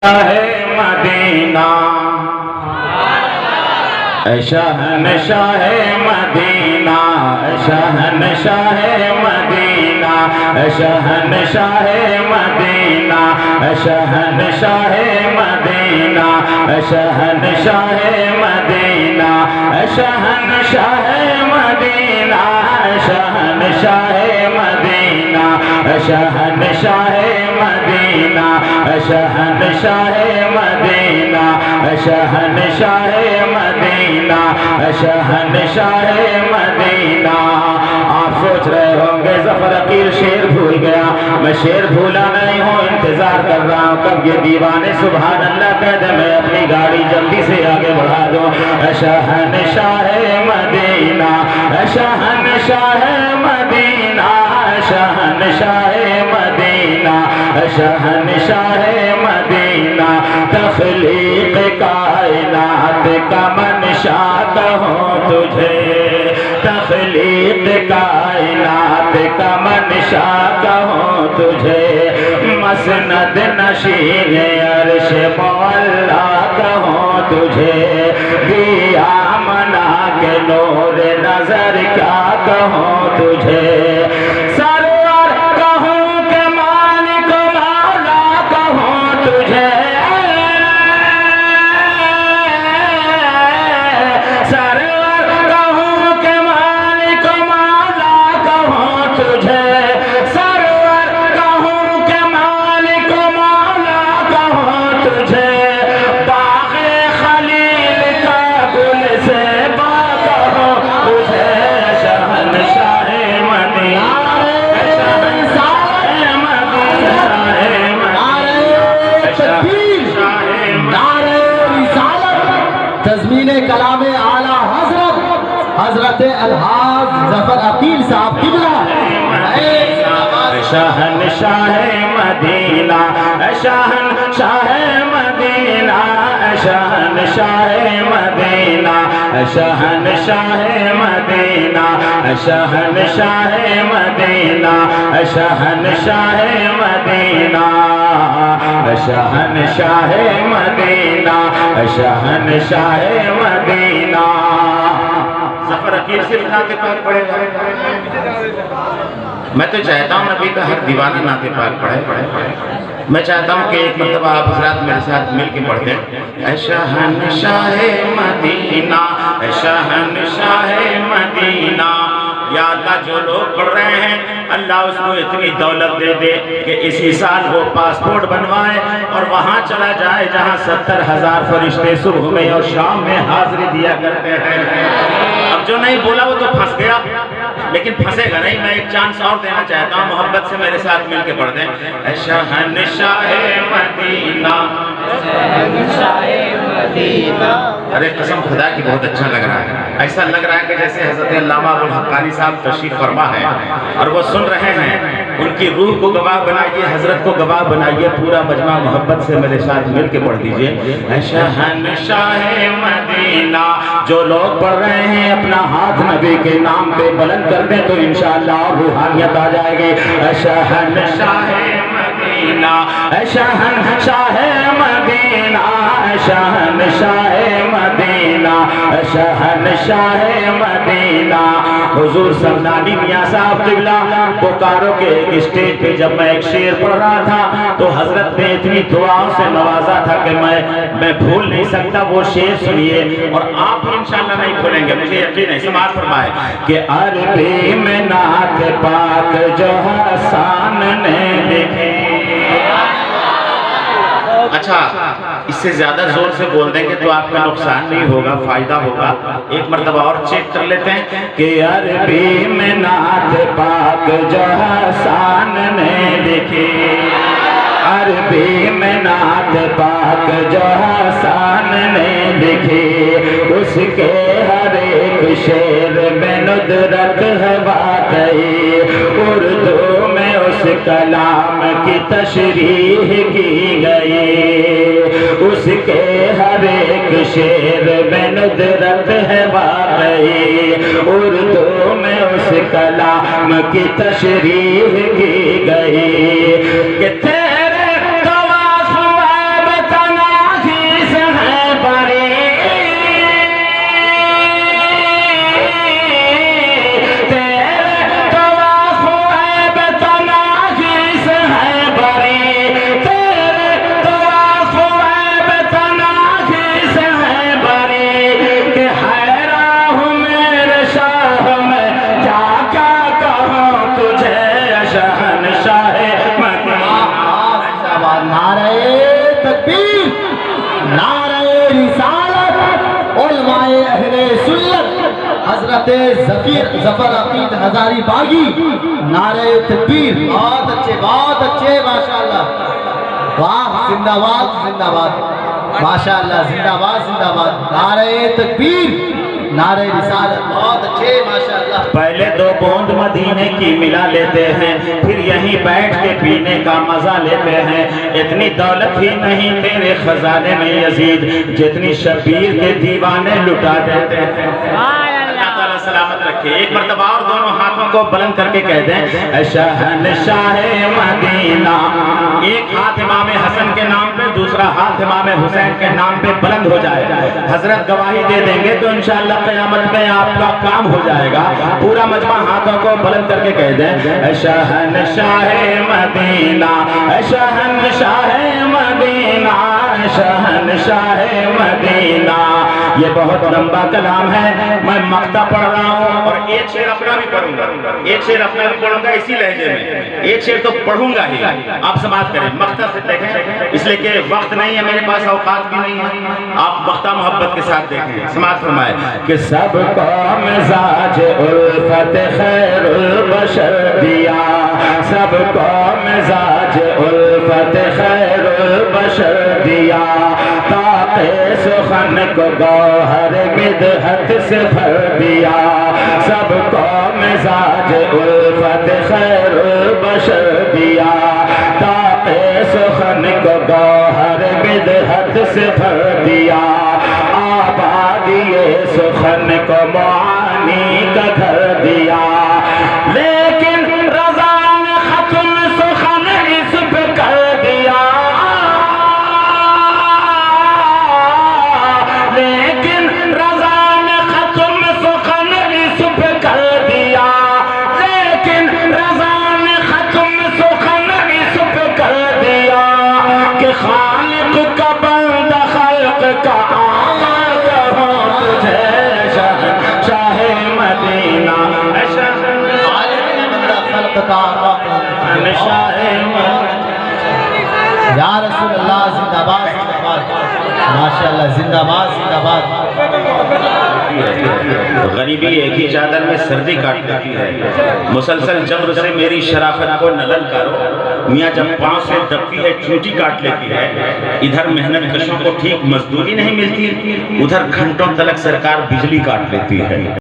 مدینہ شہنشاہ مدینہ شہنشاہ مدینہ شہنشاہ مدینہ شہنشاہ مدینہ شہنشاہ مدینہ شہنشاہ مدینہ شہنشاہ مدینہ شہنشاہ مدینہ شہنشاہ مدینہ شہنشاہ مدینہ شہنشاہ مدینہ۔ آپ سوچ رہے ہوں گے ظفر عقیل شعر بھول گیا، میں شعر بھولا نہیں ہوں، انتظار کر رہا ہوں کب یہ دیوانے سبحان اللہ کہہ دے میں اپنی گاڑی جلدی سے آگے بڑھا دوں۔ شہنشاہ مدینہ شہنشاہ مدینہ شہنشاہ مدینہ شہنشاہ مدینہ تخلیق کائنات کا منشا کہوں تجھے، تخلیق کائنات کا منشا کہوں تجھے، مسند نشین عرش مولا کہوں تجھے، دیا منا کے نور نظر کیا کہوں تجھے، سرور کہوں کہ مالک مولا کہوں تجھے، سرور کہوں کہ مالک مولا کہوں تجھے، سرور کہوں کہ مالک مولا کہوں تجھے، باغ خلیل کا گل سے با کہوں تجھے، شہنشاہ مدینہ تضمین کلام اعلیٰ حضرت الحاج ظفر عقیل صاحب قبلہ۔ شہنشاہ مدینہ شہنشاہ مدینہ شہنشاہ مدینہ شہنشاہ مدینہ شہنشاہ مدینہ شہنشاہ مدینہ شہنشاہ مدینہ شہنشاہ مدینہ۔ ظفر عقیل سے نعت پاک پڑھے گا۔ میں تو چاہتا ہوں نبی کا ہر دیوانہ نعت پاک پڑھے۔ میں چاہتا ہوں کہ ایک مرتبہ آپ حضرات میرے ساتھ مل کے پڑھتے ہیں۔ اے شہنشاہ مدینہ اے شہنشاہ مدینہ، یا اللہ جو لوگ پڑھ رہے ہیں اللہ اس کو اتنی دولت دے دے کہ اسی سال وہ پاسپورٹ بنوائے اور وہاں چلا جائے جہاں 70,000 فرشتے صبح میں اور شام میں حاضری دیا کرتے ہیں۔ اب جو نہیں بولا وہ تو پھنس گیا، لیکن پھنسے گا نہیں۔ میں ایک چانس اور دینا چاہتا ہوں، محبت سے میرے ساتھ مل کے پڑھ دیں۔ اے شہنشاہ مدینہ شہنشاہ مدینہ۔ ارے قسم خدا کی بہت اچھا لگ رہا ہے، ایسا لگ رہا ہے کہ جیسے حضرت علامہ ابوالحقانی صاحب تشریف فرما ہے اور وہ سن رہے ہیں۔ ان کی روح کو گواہ بنائیے، حضرت کو گواہ بنائیے، پورا مجمع محبت سے میرے ساتھ مل کے پڑھ دیجئے۔ اے شہنشاہ مدینہ، جو لوگ پڑھ رہے ہیں اپنا ہاتھ نبی کے نام پہ بلند کر دیں تو انشاءاللہ روحانیت آ جائے گی۔ اے شہنشاہ مدینہ اے شہنشاہ مدینہ شہنشاہ مدینہ شہنشاہ مدینہ۔ حضور سمدانی میاں صاحب قبلہ بوکارو کے ایک اسٹیج پہ جب میں ایک شعر پڑھ رہا تھا تو حضرت نے اتنی دعاؤں سے نوازا تھا کہ میں بھول نہیں سکتا۔ وہ شعر سنیے اور آپ انشاءاللہ نہیں بھولیں گے، مجھے یقین ہے۔ سماعت فرمائے کہ عربی میں نعت پاک جو حسان نے لکھی۔ اچھا اس سے زیادہ زور سے بول دیں گے تو آپ کا نقصان نہیں ہوگا، فائدہ ہوگا۔ ایک مرتبہ اور چیک کر لیتے ہیں کہ عربی میں نعت پاک جو حسان نے لکھی، عربی میں نعت پاک جو حسان نے لکھی، اس کے ہر ایک شعر میں ندرت ہے واقعی، اردو میں اس کلام کی تشریح کی گئی، اس کے ہر ایک شعر میں ندرت ہے واقعی، اردو میں اس کلام کی تشریح کی گئی کہ تیرے طواف میں بتا تکبیر نعرہ رسالت علماء اہل سنت حضرت ظفر عقیل ہزاری باغی نعرہ تکبیر بہت اچھے ماشاءاللہ واہ زندہ باد ماشاءاللہ زندہ باد نعرہ تکبیر نعرہ رسالت بہت اچھے ماشاءاللہ پہلے 2 بوند مدینے کی ملا لیتے ہیں پھر یہیں بیٹھ کے پینے کا مزہ لیتے ہیں اتنی دولت ہی نہیں تیرے خزانے میں یزید جتنی شبیر کے دیوانے لٹا دیتے ہیں اللہ تعالیٰ سلامت رکھے ایک مرتبہ اور دونوں ہاتھوں کو بلند کر کے کہہ دیں اے شہنشاہ مدینہ ایک ہاتھ امام حسن کے نام پہ دوسرا ہاتھ امام حسین کے نام پہ بلند ہو جائے حضرت گواہی دے دیں گے تو انشاءاللہ قیامت میں آپ کا کام ہو جائے گا پورا مجمع ہاتھوں کو بلند کر کے کہہ دیں اے شہنشاہ مدینہ اے شہنشاہ مدینہ اے شہنشاہ مدینہ یہ بہت لمبا کلام ہے میں مقطع پڑھ رہا ہوں اور ایک شعر اپنا بھی پڑھوں گا اسی لہجے میں ایک شعر تو پڑھوں گا ہی آپ سماعت کریں مقطع سے دیکھیں اس لیے کہ وقت نہیں ہے میرے پاس اوقات بھی نہیں ہے آپ مقطع محبت کے ساتھ دیکھیں سماعت فرمائے کہ سب کو مزاج الفت خیر البشر دیا سب کو مزاج الفت خیر البشر دیا تاکہ سخن کو گوہر بدحت سے بھر دیا سب کو مزاج الفت خیر البشر دیا تاکہ سخن کو گوہر بدحت سے بھر دیا آبادی سخن کو معانی کا گھر دیا لیکن رضا نے ختم سخن اس پہ کر دیا لیکن رضا نے ختم سخن اس پہ کر دیا لیکن رضا نے ختم سخن اس پہ کر دیا کہ خالق کا بندہ خلق کا آمد ہو تجھے شاہ مدینہ یا رسول اللہ زندہ باد ماشاءاللہ زندہ باد غریبی ایک ہی چادر میں سردی کاٹ دیتی ہے مسلسل جبر سے میری شرافت کو نلل کرو میاں جب پاؤں سے دبتی ہے چونٹی کاٹ لیتی ہے ادھر محنت کشوں کو ٹھیک مزدوری نہیں ملتی ادھر گھنٹوں تلک سرکار بجلی کاٹ لیتی ہے